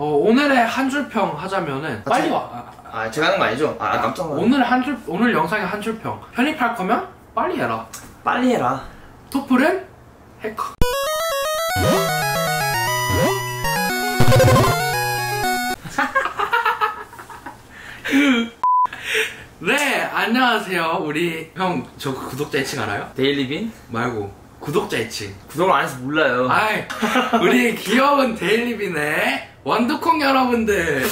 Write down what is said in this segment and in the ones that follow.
오늘의 한 줄평 하자면은 빨리 와. 제가 하는 거 아니죠? 깜짝 놀랐네. 오늘 영상의 한 줄평. 편입할 거면 빨리 해라. 빨리 해라. 토플은 해커. 네, 안녕하세요. 우리 형, 저 구독자 애칭 알아요? 데일리빈? 말고 구독자 애칭. 구독을 안 해서 몰라요. 아이, 우리 귀여운 데일리빈의 완두콩 여러분들.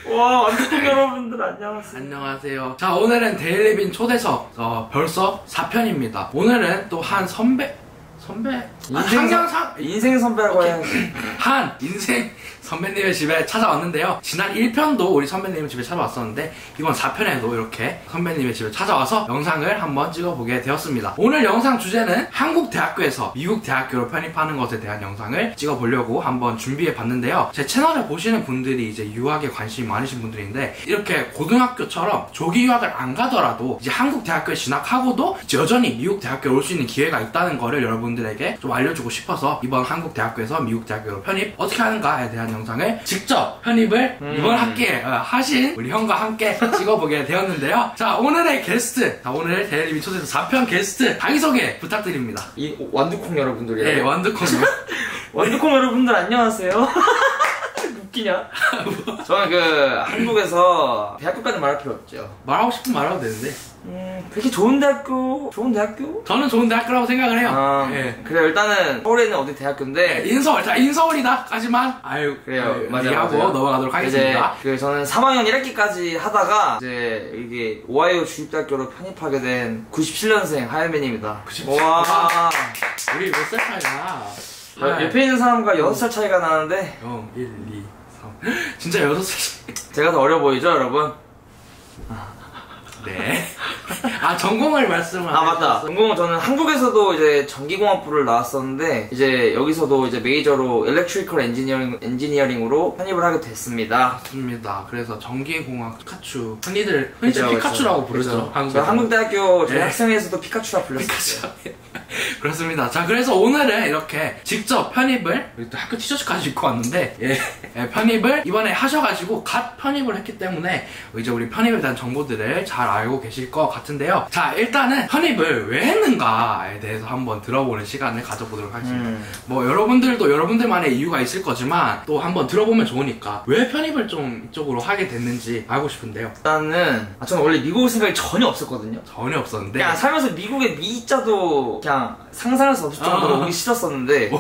와, 완두콩 여러분들 안녕하세요. 안녕하세요. 자, 오늘은 데일리빈 초대석 벌써 4편입니다. 오늘은 또 한 인생 선배라고 해야지. 한 인생 선배님의 집에 찾아왔는데요. 지난 1편도 우리 선배님 집에 찾아왔었는데 이번 4편에도 이렇게 선배님의 집에 찾아와서 영상을 한번 찍어보게 되었습니다. 오늘 영상 주제는 한국 대학교에서 미국 대학교로 편입하는 것에 대한 영상을 찍어보려고 한번 준비해봤는데요. 제 채널을 보시는 분들이 이제 유학에 관심이 많으신 분들인데 이렇게 고등학교처럼 조기 유학을 안 가더라도 이제 한국 대학교에 진학하고도 이제 여전히 미국 대학교에 올 수 있는 기회가 있다는 거를 여러분들에게 좀 알려주고 싶어서 이번 한국 대학교에서 미국 대학교로 편입 어떻게 하는가에 대한 영상을 직접 편입을 이번 학기에 하신 우리 형과 함께 찍어보게 되었는데요. 자, 오늘의 게스트, 오늘 데일리빈 초대석 4편 게스트 자기소개 부탁드립니다. 이 완두콩 여러분들이요? 네, 완두콩. 완두콩 여러분들 안녕하세요. 웃기냐? 저는 한국에서 대학교까지 말할 필요 없죠. 말하고 싶으면 말하도 되는데 그렇게 좋은 대학교? 저는 좋은 대학교라고 생각을 해요. 네. 그래요. 일단은 서울에 있는 어디 대학교인데 인서울. 자, 인서울이다까지만 그래요. 얘기하고 넘어가도록 하겠습니다. 저는 3학년 1학기까지 하다가 이제 이게 오하이오 주립대학교로 편입하게 된 97년생 하얀맨입니다. 97. 와. 우리 몇 살 차이나? 옆에 있는 사람과 6살 차이가 나는데 0, 1, 2, 3 진짜 6살. 제가 더 어려 보이죠, 여러분? 네. 전공을 말씀을 맞다. 전공은 저는 한국에서도 이제 전기공학부를 나왔었는데 이제 여기서도 이제 메이저로 일렉트리컬 엔지니어링으로 편입을 하게 됐습니다. 맞습니다. 그래서 전기공학 피카츄 흔히들 피카츄라고 부르죠. 한국대학교 저희 학생회에서도 피카츄라 불렸어요. 그렇습니다. 자, 그래서 오늘은 이렇게 직접 편입을 또 학교 티셔츠까지 입고 왔는데 편입을 이번에 하셔가지고 갓 편입을 했기 때문에 이제 우리 편입에 대한 정보들을 잘 알고 계실 것 같은데요. 자, 일단은 편입을 왜 했는가에 대해서 한번 들어보는 시간을 가져보도록 하겠습니다. 뭐 여러분들도 여러분들만의 이유가 있을 거지만 또 한번 들어보면 좋으니까 왜 편입을 좀 이쪽으로 하게 됐는지 알고 싶은데요. 일단은 저는 원래 미국 올 생각이 전혀 없었거든요. 전혀 없었는데 그냥 살면서 미국의 미자도 그냥 상상할 수 없을 정도로 오기 싫었었는데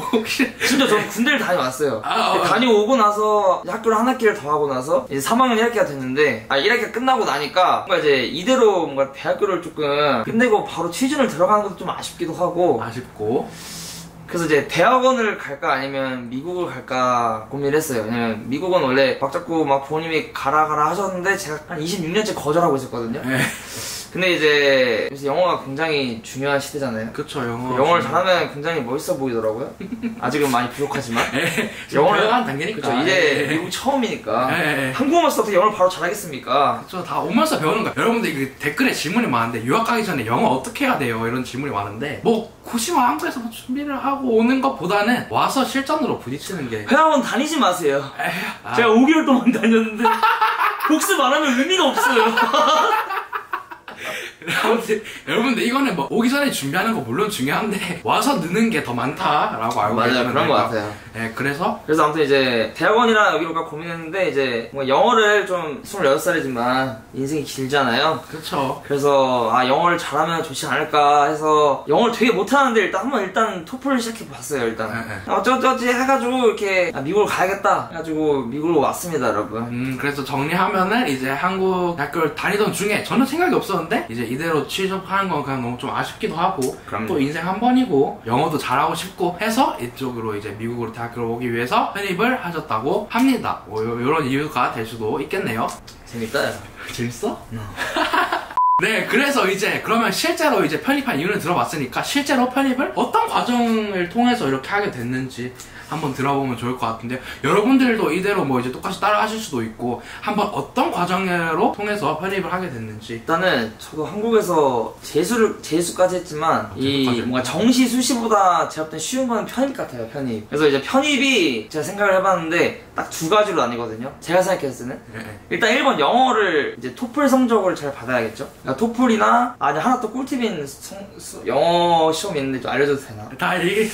심지어 저는 군대를 다녀왔어요. 다녀오고 나서 학교를 한 학기를 더 하고 나서 이제 3학년 1학기가 됐는데 1학기가 끝나고 나니까 뭔가 이제 이대로 뭔가 대학교를 조금 끝내고 바로 취준을 들어가는 것도 좀 아쉽기도 하고 그래서 이제 대학원을 갈까 아니면 미국을 갈까 고민을 했어요. 왜냐면 미국은 원래 막 자꾸 막 부모님이 가라 하셨는데 제가 한 26년째 거절하고 있었거든요. 근데 이제 영어가 굉장히 중요한 시대잖아요. 그쵸, 영어를 잘하면 굉장히 멋있어 보이더라고요. 아직은 많이 부족하지만. 영어를 한 단계니까. 그쵸, 이제 미국 처음이니까. 한국어만 써도 어떻게 영어를 바로 잘하겠습니까? 그쵸, 다 오면서 배우는 거야. 여러분들 댓글에 질문이 많은데 유학 가기 전에 영어 어떻게 해야 돼요? 이런 질문이 많은데 고시와 한국에서 준비를 하고 오는 것보다는 와서 실전으로 부딪히는 게. 회화원 다니지 마세요. 제가 5개월 동안 다녔는데 복습 안 하면 의미가 없어요. 여러분들 이거는 오기 전에 준비하는 거 물론 중요한데 와서 느는 게 더 많다라고 알고 계시면 맞아요. 그런 거 같아요. 그래서 아무튼 이제 대학원이랑 여기로 가 고민했는데 이제 뭐 영어를 좀 26살이지만 인생이 길잖아요. 그쵸. 그래서 영어를 잘하면 좋지 않을까 해서 영어를 되게 못하는데 일단 토플을 시작해봤어요. 일단 어쩌지 해가지고 이렇게 미국을 가야겠다 해가지고 미국으로 왔습니다, 여러분. 그래서 정리하면은 이제 한국 대학교를 다니던 중에 저는 생각이 없었는데 이제 이대로 취업하는 건 그냥 너무 좀 아쉽기도 하고 또 인생 한 번이고 영어도 잘하고 싶고 해서 이쪽으로 이제 미국으로 대학교로 오기 위해서 편입을 하셨다고 합니다. 이런 이유가 될 수도 있겠네요. 재밌다. 재밌어? 네, 그래서 이제 그러면 실제로 이제 편입한 이유는 들어봤으니까 실제로 편입을 어떤 과정을 통해서 이렇게 하게 됐는지 한번 들어보면 좋을 것 같은데 여러분들도 이대로 뭐 이제 똑같이 따라 하실 수도 있고 한번 어떤 과정으로 통해서 편입을 하게 됐는지. 일단은 저도 한국에서 재수까지 했지만 이 뭔가 정시 수시보다 제가 볼 땐 쉬운 건 편입 같아요. 편입. 그래서 이제 편입이 제가 생각을 해봤는데 딱 두 가지로 나뉘거든요. 제가 생각했을 때는 일단 1번 영어를 이제 토플 성적을 잘 받아야겠죠. 그러니까 토플이나 아니 하나 또 꿀팁인 영어 시험이 있는데 좀 알려줘도 되나? 다 얘기.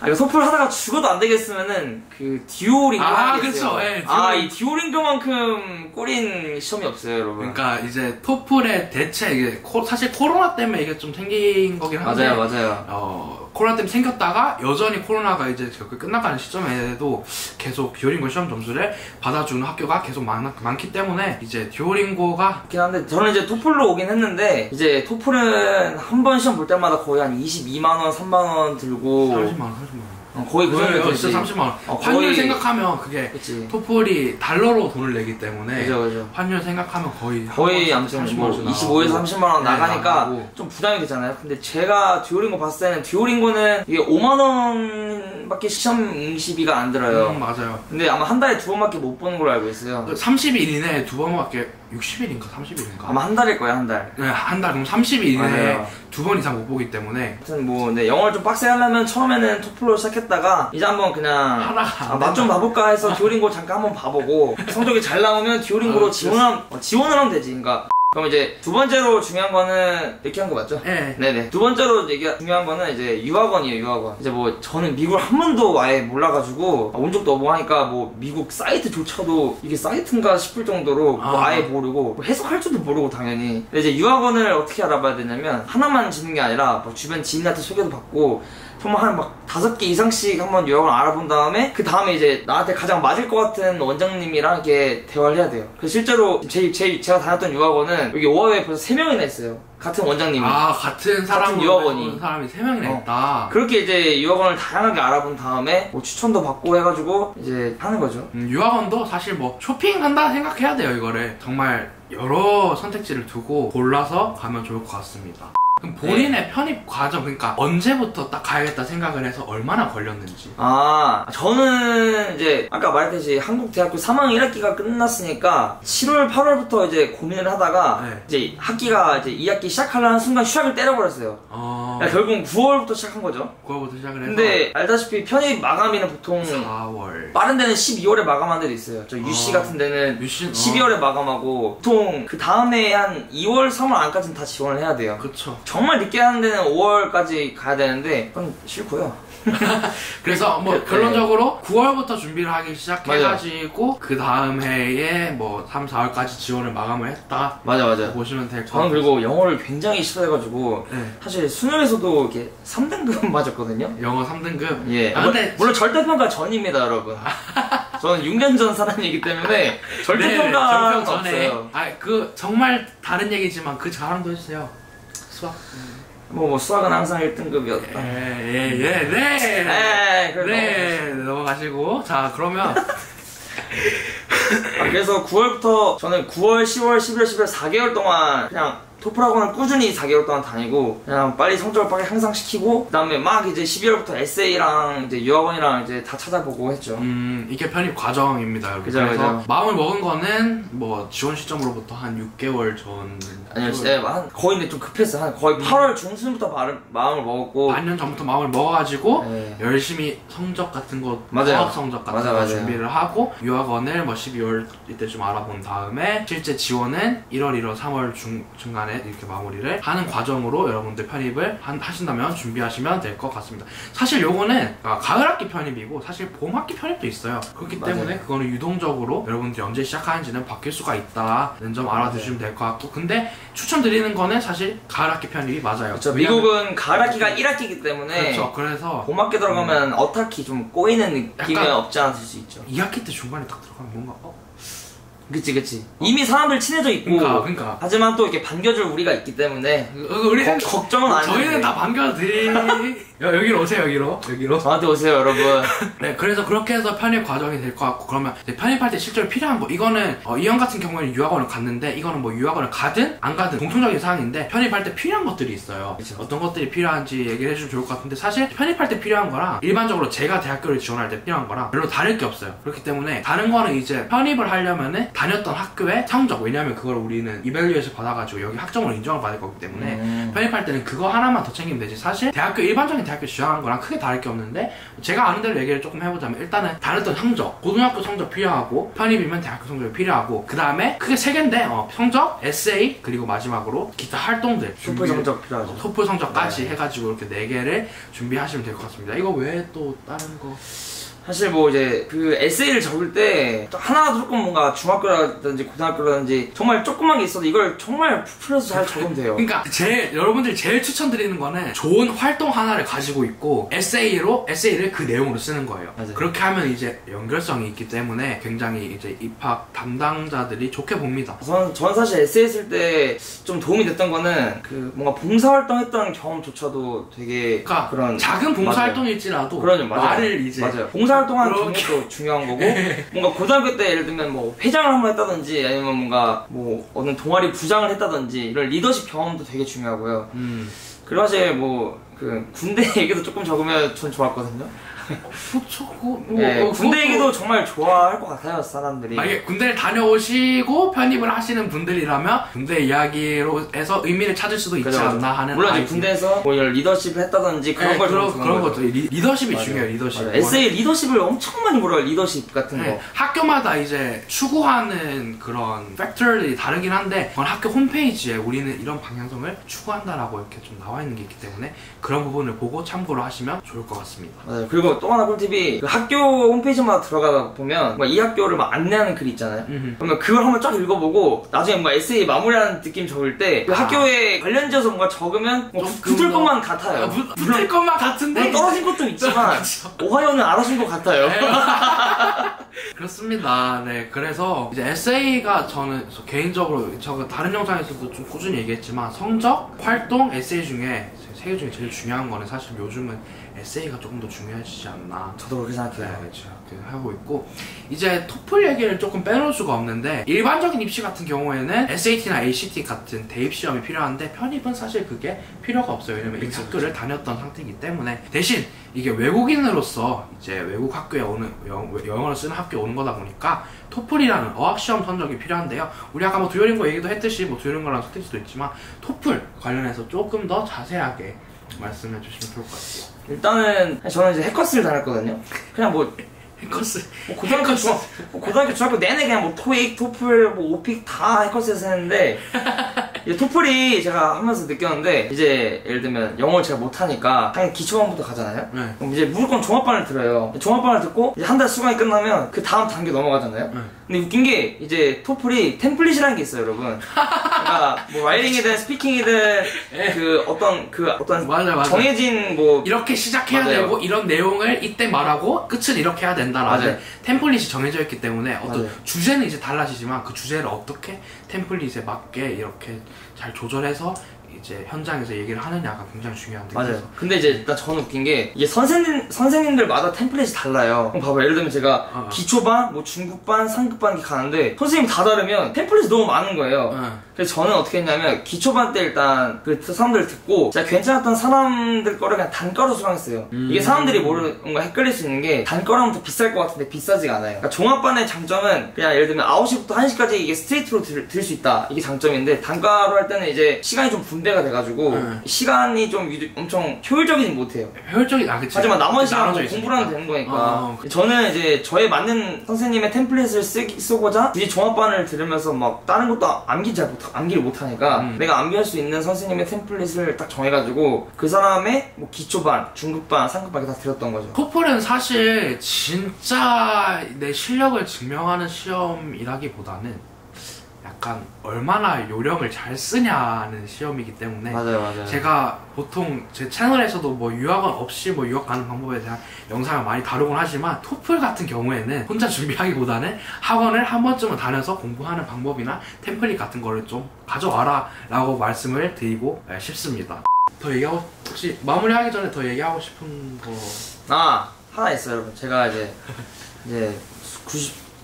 이거 토플 하다가 죽어도 안 되겠으면은 그 듀오링고 그쵸. 예, 이 듀오링고만큼 꿀인 시험이 없어요, 여러분. 그러니까 이제 토플의 대체 이게 사실 코로나 때문에 이게 좀 생긴 거긴 한데 맞아요. 코로나 때문에 생겼다가 여전히 코로나가 이제 끝나가는 시점에도 계속 듀오링고 시험 점수를 받아주는 학교가 계속 많기 때문에 이제 듀오링고가 있긴 한데 저는 이제 토플로 오긴 했는데 이제 토플은 한 번 시험 볼 때마다 거의 한 22만원, 3만원 들고 30만원. 거의 그 정도 되지. 진짜 30만원. 환율 생각하면 그게 그치. 토플이 달러로 돈을 내기 때문에 그죠. 환율 생각하면 거의 아무튼 뭐 25에서 30만원 나가니까 나가고. 좀 부담이 되잖아요. 근데 제가 듀오링고 봤을 때는 듀오링고는 이게 5만원밖에 시험 응시비가 안 들어요. 맞아요. 근데 아마 한 달에 2번밖에 못 보는 걸로 알고 있어요. 30일 이내에 2번밖에 60일인가 30일인가? 아마 한 달일 거예요, 한 달. 네, 한 달. 그럼 30일 이내에 2번 이상 못 보기 때문에. 아무튼 뭐, 네, 영어를 좀 빡세게 하려면 처음에는 토플로 시작했다가 이제 한번 그냥 맛 좀 봐볼까 해서 듀오링고 잠깐 한번 봐보고 성적이 잘 나오면 듀오링고로 지원을 하면 되지. 그러니까 그럼 이제 두 번째로 중요한 거는 이렇게 한 거 맞죠? 네. 네네. 두 번째로 중요한 거는 이제 유학원이에요, 유학원. 이제 뭐 저는 미국을 한 번도 아예 몰라가지고 온 적도 없고 하니까 뭐 미국 사이트조차도 이게 사이트인가 싶을 정도로 뭐 아예 모르고 뭐 해석할 줄도 모르고 당연히. 근데 이제 유학원을 어떻게 알아봐야 되냐면 하나만 짓는 게 아니라 뭐 주변 지인한테 소개도 받고 정말 한 막 5개 이상씩 한번 유학을 알아본 다음에 그 다음에 이제 나한테 가장 맞을 것 같은 원장님이랑 이렇게 대화를 해야 돼요. 그래서 실제로 제가 다녔던 유학원은 여기 오하이오에 벌써 3명이나 있어요. 같은 원장님이. 같은 유학원이. 사람이 3명이나 있다. 그렇게 이제 유학원을 다양하게 알아본 다음에 뭐 추천도 받고 해가지고 이제 하는 거죠. 유학원도 사실 뭐 쇼핑한다 생각해야 돼요. 이거를 정말 여러 선택지를 두고 골라서 가면 좋을 것 같습니다. 그럼 본인의 편입 과정, 그러니까 언제부터 딱 가야겠다 생각을 해서 얼마나 걸렸는지. 저는 이제 아까 말했듯이 한국대학교 3학년 1학기가 끝났으니까 7월, 8월부터 이제 고민을 하다가 이제 학기가 이제 2학기 시작하려는 순간 휴학을 때려버렸어요. 그러니까 결국은 9월부터 시작한 거죠. 9월부터 시작을 해서. 근데 알다시피 편입 마감일은 보통 4월. 빠른 데는 12월에 마감하는 데도 있어요. 저 UC 같은 데는 12월에 마감하고 보통 그 다음에 한 2월, 3월 안까지는 다 지원을 해야 돼요. 그쵸. 정말 늦게 하는 데는 5월까지 가야 되는데 그건 싫고요. 그래서 뭐 결론적으로 9월부터 준비를 하기 시작해가지고 그 다음 해에 뭐 3, 4월까지 지원을 마감을 했다. 맞아. 보시면 될 것 같아요. 저는 그리고 영어를 굉장히 싫어해가지고 사실 수능에서도 이렇게 3등급 맞았거든요. 영어 3등급? 예. 근데 물론 절대평가 전입니다, 여러분. 저는 6년 전 사람이기 때문에 절대평가 없어요. 정말 다른 얘기지만 그 자랑도 해주세요. 수학. 뭐 수학은 항상 1등급이었다. 네, 넘어가시고. 자, 그러면. 그래서 9월부터 저는 9월, 10월, 11월, 12월 4개월 동안 그냥 토플 학원을 꾸준히 4개월 동안 다니고 그냥 빨리 성적을 빨리 향상시키고 그 다음에 막 이제 12월부터 에세이랑 이제 유학원이랑 이제 다 찾아보고 했죠. 이게 편입 과정입니다. 여러분. 그래서 마음을 먹은 거는 뭐 지원 시점으로부터 한 6개월 전. 아니요, 진짜 거의 근데 좀 급했어요. 거의 8월 중순부터 마음을 먹었고 반년 전부터 마음을 먹어가지고 열심히 성적 같은 거, 수학 성적 같은 거 준비를 하고 유학원을 뭐 12월 이때쯤 알아본 다음에 실제 지원은 1월, 1월, 3월 중간에 이렇게 마무리를 하는 과정으로 여러분들 편입을 하신다면 준비하시면 될 것 같습니다. 사실 요거는 가을 학기 편입이고 사실 봄 학기 편입도 있어요. 그렇기 때문에 그거는 유동적으로 여러분들이 언제 시작하는지는 바뀔 수가 있다는 점 알아두시면 될 것 같고, 근데 추천드리는 거는 사실 가을 학기 편입이 맞아요. 그렇죠. 미국은 가을 학기가 1학기이기 때문에 그렇죠. 그래서 봄 학기 들어가면 어학기 좀 꼬이는 느낌이 없지 않을 수 있죠. 2학기 때 중간에 딱 들어가면 뭔가 그치. 이미 사람들 친해져 있고. 그러니까. 하지만 또 이렇게 반겨줄 우리가 있기 때문에. 우리는 걱정은 안 해. 저희는 다 반겨드릴. 여기로 오세요. 여기로. 저한테 오세요, 여러분. 네, 그래서 그렇게 해서 편입 과정이 될 것 같고, 그러면 이제 편입할 때 실제로 필요한 거, 이거는 이 형 같은 경우에는 유학원을 갔는데, 이거는 뭐 유학원을 가든 안 가든 공통적인 사항인데, 편입할 때 필요한 것들이 있어요. 그쵸. 어떤 것들이 필요한지 얘기를 해주면 좋을 것 같은데, 사실 편입할 때 필요한 거랑 일반적으로 제가 대학교를 지원할 때 필요한 거랑 별로 다를 게 없어요. 그렇기 때문에 다른 거는 이제 편입을 하려면은 다녔던 학교의 성적, 왜냐면 그걸 우리는 이밸류에이션 받아가지고 여기 학점으로 인정을 받을 거기 때문에 편입할 때는 그거 하나만 더 챙기면 되지. 사실 일반적인 대학교 지원하는 거랑 크게 다를 게 없는데, 제가 아는 대로 얘기를 조금 해보자면, 일단은 다녔던 성적, 고등학교 성적 필요하고, 편입이면 대학교 성적이 필요하고, 그 다음에 크게 세 개인데 성적, 에세이, 그리고 마지막으로 기타 활동들, 토플 성적 필요하죠. 토플 성적까지 해가지고 이렇게 4개를 준비하시면 될 것 같습니다. 이거 외에 또 다른 거? 사실 뭐 이제 그 에세이를 적을 때 하나 조금 뭔가 중학교라든지 고등학교라든지 정말 조그만 게 있어도 이걸 정말 풀어서 잘 적으면 돼요. 그러니까 여러분들이 제일 추천드리는 거는 좋은 활동 하나를 가지고 있고 에세이를 그 내용으로 쓰는 거예요. 맞아요. 그렇게 하면 이제 연결성이 있기 때문에 굉장히 이제 입학 담당자들이 좋게 봅니다. 전 사실 에세이 쓸 때 좀 도움이 됐던 거는 그 뭔가 봉사활동 했던 경험조차도 되게 그러니까 그런 작은 봉사활동일지라도 말을 이제 맞아요. 봉사활동하는 경우도 중요한 거고 뭔가 고등학교 때 예를 들면 뭐 회장을 한번 했다든지 아니면 뭔가 뭐 어느 동아리 부장을 했다든지 이런 리더십 경험도 되게 중요하고요. 그리고 사실 뭐 그 군대 얘기도 조금 적으면 전 좋았거든요. 군대 얘기도 정말 좋아할 것 같아요, 사람들이. 만약에 군대를 다녀오시고 편입을 하시는 분들이라면 군대 이야기로 해서 의미를 찾을 수도 있지 않나 하는. 물론 이제 군대에서 뭐 리더십을 했다든지 그런 걸 그런 것도 리더십이 중요해요. 리더십. 에세이 리더십을 엄청 많이 물어요. 리더십 같은 거. 학교마다 이제 추구하는 그런 팩터들이 다르긴 한데, 학교 홈페이지에 우리는 이런 방향성을 추구한다라고 이렇게 좀 나와 있는 게 있기 때문에 그런 부분을 보고 참고를 하시면 좋을 것 같습니다. 맞아요. 그리고 또 하나 꿀팁이 그 학교 홈페이지마다 들어가다 보면 이 학교를 막 안내하는 글이 있잖아요. 그러면 그걸 한번 쫙 읽어보고 나중에 뭔가 에세이 마무리하는 느낌 적을 때 그 학교에 관련지어서 뭔가 적으면 뭐 붙을 것만 같아요. 붙을 것만 같은데 떨어진 것도 있지만 오하이오는 알아준 것 같아요. 그렇습니다. 네, 그래서 이제 에세이가 저는 개인적으로 다른 영상에서도 좀 꾸준히 얘기했지만 성적, 활동, 에세이 중에 세 개 중에 제일 중요한 거는 사실 요즘은 에세이가 조금 더 중요해지지 않나. 저도 그렇게 생각해요. 네, 그렇게 하고 있고, 이제 토플 얘기를 조금 빼놓을 수가 없는데, 일반적인 입시 같은 경우에는 SAT나 ACT 같은 대입 시험이 필요한데 편입은 사실 그게 필요가 없어요. 왜냐면 이 학교를 다녔던 상태이기 때문에. 대신 이게 외국인으로서 이제 외국 학교에 오는 영어를 쓰는 학교에 오는 거다 보니까 토플이라는 어학시험 성적이 필요한데요. 우리 아까 뭐 두오링고 얘기도 했듯이 뭐 두오링고랑 스테이지도 있지만 토플 관련해서 조금 더 자세하게 말씀해 주시면 좋을 것 같아요. 일단은 저는 이제 해커스를 다녔거든요. 그냥 뭐 해커스 고등학교 중학교 내내 그냥 뭐 토익, 토플, 뭐 오픽 다 해커스에서 했는데 이제 토플이 제가 하면서 느꼈는데 이제 예를 들면 영어를 제가 못하니까 당연히 기초반부터 가잖아요. 네. 그럼 이제 무조건 종합반을 들어요. 종합반을 듣고 이제 한 달 수강이 끝나면 그 다음 단계 넘어가잖아요. 네. 근데 웃긴 게 이제 토플이 템플릿이라는 게 있어요, 여러분. 그러니까 뭐 라이팅이든 스피킹이든 그 어떤 맞아. 정해진 뭐 이렇게 시작해야 맞아요. 되고 이런 내용을 이때 말하고 끝을 이렇게 해야 된다라는 템플릿이 정해져 있기 때문에 어떤 맞아요. 주제는 이제 달라지지만 그 주제를 어떻게 템플릿에 맞게 이렇게 잘 조절해서 이제 현장에서 얘기를 하느냐가 굉장히 중요한데. 맞아요. 근데 이제 일단 저는 웃긴 게 이게 선생님들마다 템플릿이 달라요. 그럼 봐봐, 예를 들면 제가 기초반, 뭐 중급반, 상급반 이렇게 가는데 선생님 다 다르면 템플릿이 너무 많은 거예요. 그래서 저는 어떻게 했냐면 기초반 때 일단 그 사람들 듣고 제가 괜찮았던 사람들 거를 그냥 단가로 수강했어요. 이게 사람들이 뭔가 헷갈릴 수 있는 게 단가라면 더 비쌀 것 같은데 비싸지가 않아요. 그러니까 종합반의 장점은 그냥 예를 들면 9시부터 1시까지 이게 스트레이트로 들 수 있다, 이게 장점인데 단가로 할 때는 이제 시간이 좀 분배가 돼가지고 시간이 좀 엄청 효율적이진 못해요. 그치. 하지만 나머지 시간 공부를 하면 되는 거니까. 저는 이제 저에 맞는 선생님의 템플릿을 쓰고자 굳이 종합반을 들으면서 막 다른 것도 암기를 못하니까 내가 암기할 수 있는 선생님의 템플릿을 딱 정해가지고 그 사람의 뭐 기초반, 중급반, 상급반 이렇게 다 들었던 거죠. 토플은 사실 진짜 내 실력을 증명하는 시험이라기보다는 약간 얼마나 요령을 잘 쓰냐는 시험이기 때문에. 맞아요. 제가 보통 제 채널에서도 뭐 유학원 없이 뭐 유학 가는 방법에 대한 영상을 많이 다루곤 하지만 토플 같은 경우에는 혼자 준비하기보다는 학원을 한 번쯤은 다녀서 공부하는 방법이나 템플릿 같은 거를 좀 가져와라 라고 말씀을 드리고 싶습니다. 더 얘기하고 혹시 마무리하기 전에 더 얘기하고 싶은 거? 하나 있어요, 여러분. 제가 이제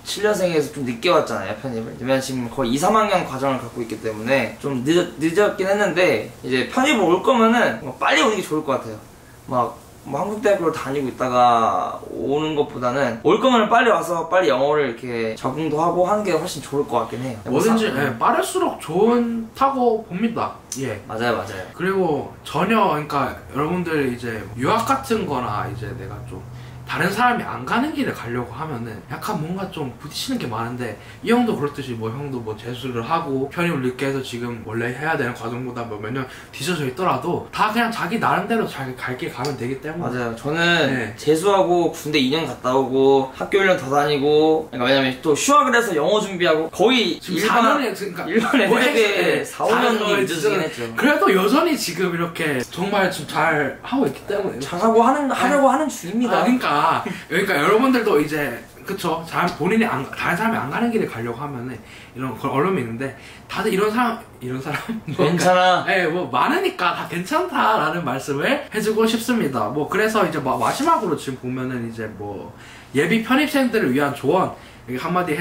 97년생에서 좀 늦게 왔잖아요, 편입을. 왜냐면 지금 거의 2, 3학년 과정을 갖고 있기 때문에 좀 늦었긴 했는데, 이제 편입을 올 거면은 빨리 오는 게 좋을 것 같아요. 뭐 한국대학교를 다니고 있다가 오는 것보다는 올 거면 빨리 와서 빨리 영어를 이렇게 적응도 하고 하는 게 훨씬 좋을 것 같긴 해요. 뭐든지 빠를수록 좋다고 봅니다. 예. 맞아요. 그리고 전혀 그러니까 여러분들 이제 유학 같은 거나 이제 내가 좀 다른 사람이 안 가는 길을 가려고 하면은 약간 뭔가 좀 부딪히는 게 많은데, 이 형도 그렇듯이 뭐 형도 뭐 재수를 하고 편입을 늦게 해서 지금 원래 해야 되는 과정보다 뭐 몇 년 뒤져져 있더라도 다 그냥 자기 나름대로 자기 갈 길 가면 되기 때문에. 맞아요. 저는 재수하고 군대 2년 갔다 오고 학교 1년 더 다니고, 그러니까 왜냐면 또 휴학을 해서 영어 준비하고 거의 일반 애들에게 4, 5년이 늦어지긴 했죠. 그래도 여전히 지금 이렇게 정말 좀 잘 하고 있기 때문에 잘하고 하려고 하는 중입니다. 그러니까 여러분들도 이제 그쵸, 본인이 다른 사람이 안 가는 길을 가려고 하면은 이런 어려움이 있는데, 다들 이런 사람 괜찮아. 뭐 많으니까 다 괜찮다라는 말씀을 해주고 싶습니다. 뭐 그래서 이제 마지막으로 지금 보면은 이제 뭐 예비 편입생들을 위한 조언 한마디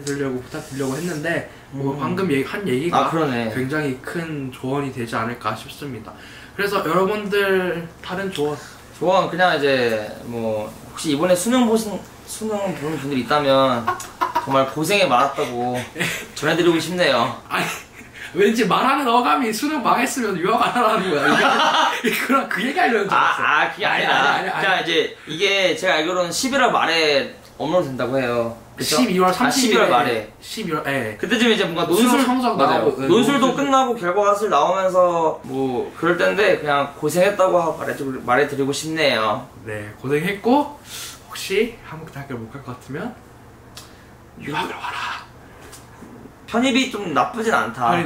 부탁드리려고 했는데, 뭐 방금 한 얘기가 굉장히 큰 조언이 되지 않을까 싶습니다. 그래서 여러분들 다른 조언 그냥 이제 뭐 혹시 이번에 수능 보는 분들이 있다면 정말 고생이 많았다고 전해드리고 싶네요. 아니, 왠지 말하는 어감이 수능 망했으면 유학 안 하라는 거야. 그 얘기 하려는 줄 알았어. 그게 아니라 그냥 이제 이게 제가 알기로는 11월 말에 업로드 된다고 해요. 그쵸? 12월 30일 12월 말에 12월 그때쯤 이제 뭔가 논술도 끝나고 결과가 나오면서 뭐 그럴 텐데, 그냥 고생했다고 말해드리고 싶네요. 네, 고생했고 혹시 한국대학교를 못 갈 것 같으면 유학을 와라. 편입이 좀 나쁘진 않다.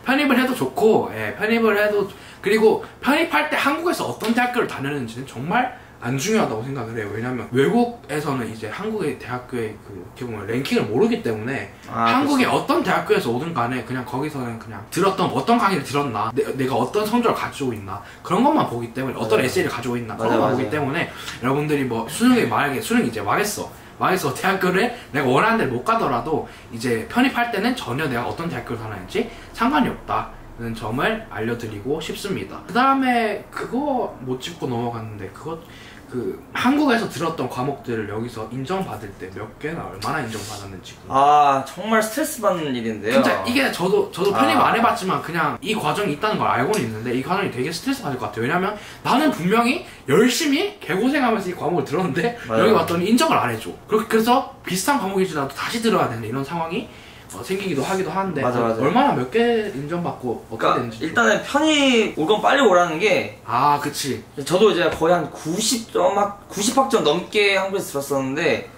편입을 해도 좋고, 편입을 해도, 그리고 편입할 때 한국에서 어떤 대학교를 다녔는지는 정말 안 중요하다고 생각을 해요. 왜냐면 외국에서는 이제 한국의 대학교의 어떻게 보면 랭킹을 모르기 때문에 한국의 어떤 대학교에서 오든 간에 그냥 거기서는 그냥 어떤 강의를 들었나, 내가 어떤 성적을 가지고 있나, 그런 것만 보기 때문에 어떤 에세이를 가지고 있나, 그런 것만 보기 때문에 여러분들이 뭐 만약에 수능이 이제 망했어 대학교를 내가 원하는 데를 못 가더라도 이제 편입할 때는 전혀 내가 어떤 대학교를 다녔는지 상관이 없다는 점을 알려드리고 싶습니다. 그 다음에 그거 못 짚고 넘어갔는데, 한국에서 들었던 과목들을 여기서 인정받을 때 몇 개나 얼마나 인정받았는지. 정말 스트레스 받는 일인데요. 진짜 이게 저도 편입 안 해봤지만 그냥 이 과정이 있다는 걸 알고는 있는데, 이 과정이 되게 스트레스 받을 것 같아요. 왜냐면 나는 분명히 열심히 개고생하면서 이 과목을 들었는데 여기 왔더니 인정을 안 해줘. 그래서 비슷한 과목이지라도 다시 들어야 되는 이런 상황이 생기기도 하기도 하는데, 맞아. 얼마나 몇 개 인정받고 어떻게 되는지. 일단은 편입 올 건 빨리 오라는 게, 그치. 저도 이제 거의 한 90학점 넘게 한국에서 들었었는데,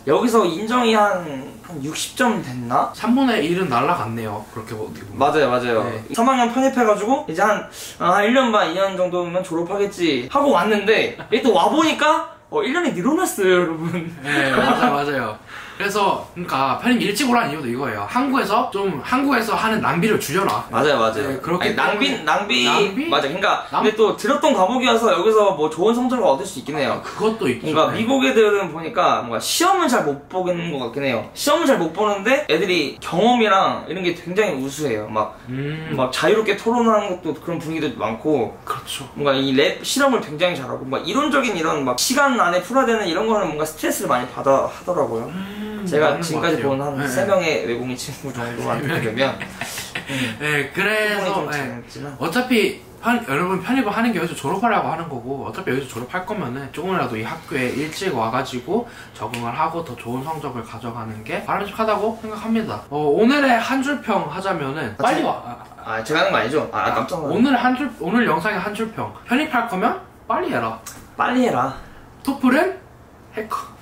여기서 인정이 한 60점 됐나? 3분의 1은 날라갔네요. 그렇게 어떻게 보면. 맞아요. 네. 3학년 편입해가지고 이제 한 1년 반, 2년 정도면 졸업하겠지 하고 왔는데, 또 와보니까 1년이 늘어났어요, 여러분. 네, 맞아요. 그래서 그러니까 편입 일찍 오라는 이유도 이거예요. 한국에서 하는 낭비를 줄여라. 맞아요. 네, 그렇게 낭비 맞아. 그러니까 근데 또 들었던 과목이어서 여기서 뭐 좋은 성적을 얻을 수 있긴 해요. 그것도 있죠. 그러니까 미국 애들은 보니까 뭔가 시험을 잘 못 보는 것 같긴 해요. 시험을 잘 못 보는데 애들이 경험이랑 이런 게 굉장히 우수해요. 막 자유롭게 토론하는 것도 그런 분위기도 많고. 그렇죠. 뭔가 이 랩 실험을 굉장히 잘하고, 막 이론적인 이런 막 시간 안에 풀어야 되는 이런 거는 뭔가 스트레스를 많이 받아 하더라고요. 제가 지금까지 본 한 3명의 외국인 친구 정도만 되면. 네, 그래서 어차피 여러분 편입을 하는 게 여기서 졸업하려고 하는 거고, 어차피 여기서 졸업할 거면은 조금이라도 이 학교에 일찍 와가지고 적응을 하고 더 좋은 성적을 가져가는 게 바람직하다고 생각합니다. 오늘의 한 줄평 하자면은 빨리 와. 제가 하는 거 아니죠? 깜짝 놀랐어요. 오늘 영상의 한 줄평. 편입할 거면 빨리 해라. 빨리 해라. 토플은 해커.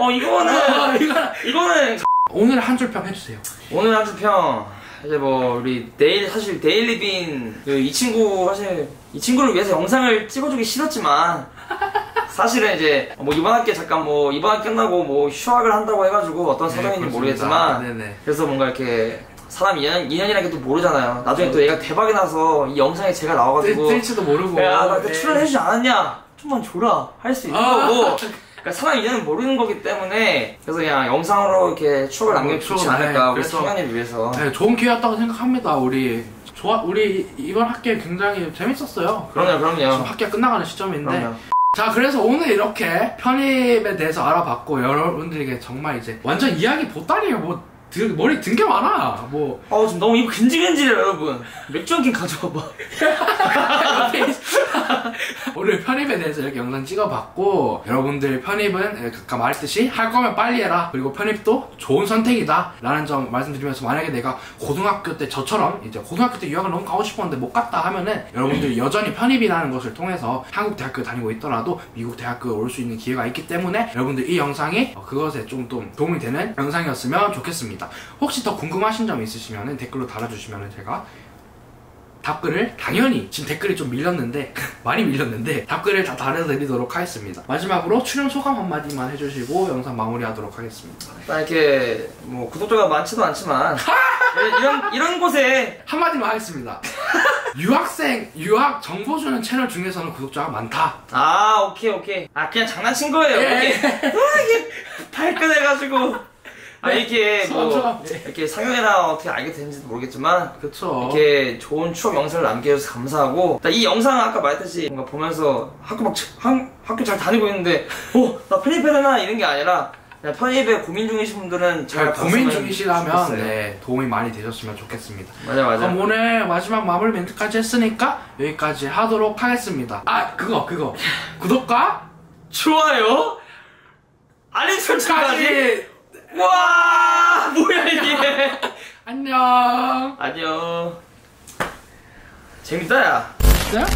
이거는 오늘 한 줄평 해주세요. 오늘 한 줄평, 이제 뭐 우리 사실 데일리빈 이 친구를 위해서 영상을 찍어주기 싫었지만, 사실은 이제 뭐 이번 학기 끝나고 뭐 휴학을 한다고 해가지고 어떤 사정인지 모르겠지만, 그래서 뭔가 이렇게 사람 2년이라는 게 또 모르잖아요. 나중에 또 얘가 대박이 나서 이 영상에 제가 나와가지고 뜰지도 모르고 야 나 그때 출연해주지 않았냐 좀만 줘라 할 수 있는 거고 그러니까 사람 2년은 모르는 거기 때문에 그래서 그냥 영상으로 이렇게 추억을 남기면 좋지 않을까 우리 성현이를 위해서. 네, 좋은 기회였다고 생각합니다. 우리 이번 학기 굉장히 재밌었어요. 그럼요. 지금 학기가 끝나가는 시점인데. 자, 그래서 오늘 이렇게 편입에 대해서 알아봤고 여러분들에게 정말 이제 완전 이야기 보따리에 뭐 머리 든 게 많아. 뭐. 지금 너무 입 근질근질해요, 여러분. 맥주 한 캔 가져와봐. 오늘 편입에 대해서 이렇게 영상 찍어봤고, 여러분들 편입은 아까 말했듯이 할 거면 빨리 해라. 그리고 편입도 좋은 선택이다. 라는 점 말씀드리면서 만약에 내가 고등학교 때 저처럼 이제 고등학교 때 유학을 너무 가고 싶었는데 못 갔다 하면은 여러분들이 여전히 편입이라는 것을 통해서 한국 대학교 다니고 있더라도 미국 대학교에 올 수 있는 기회가 있기 때문에 여러분들 이 영상이 그것에 좀 도움이 되는 영상이었으면 좋겠습니다. 혹시 더 궁금하신 점 있으시면 댓글로 달아주시면 제가 답글을 당연히 지금 댓글이 좀 밀렸는데 많이 밀렸는데 답글을 다 달아드리도록 하겠습니다. 마지막으로 출연 소감 한마디만 해주시고 영상 마무리하도록 하겠습니다. 이렇게 뭐 구독자가 많지도 않지만 이런 곳에 한마디만 하겠습니다. 유학 정보 주는 채널 중에서는 구독자가 많다. 오케이. 그냥 장난친 거예요. 이게 발끈해가지고. 이렇게 이렇게 상영이랑 어떻게 알게 되는지도 모르겠지만 그쵸. 이렇게 좋은 추억 영상을 남겨줘서 감사하고 이 영상 아까 말했듯이 뭔가 보면서 학교 잘 다니고 있는데 나 편입해야 되나 이런 게 아니라 그냥 편입에 고민 중이신 분들은 잘 고민 중이시라면 네, 도움이 많이 되셨으면 좋겠습니다. 맞아. 그럼 오늘 마지막 마무리 멘트까지 했으니까 여기까지 하도록 하겠습니다. 그거 구독과 좋아요 알림 설정까지. 와 뭐야 이게. 안녕. 재밌다 야. 진짜?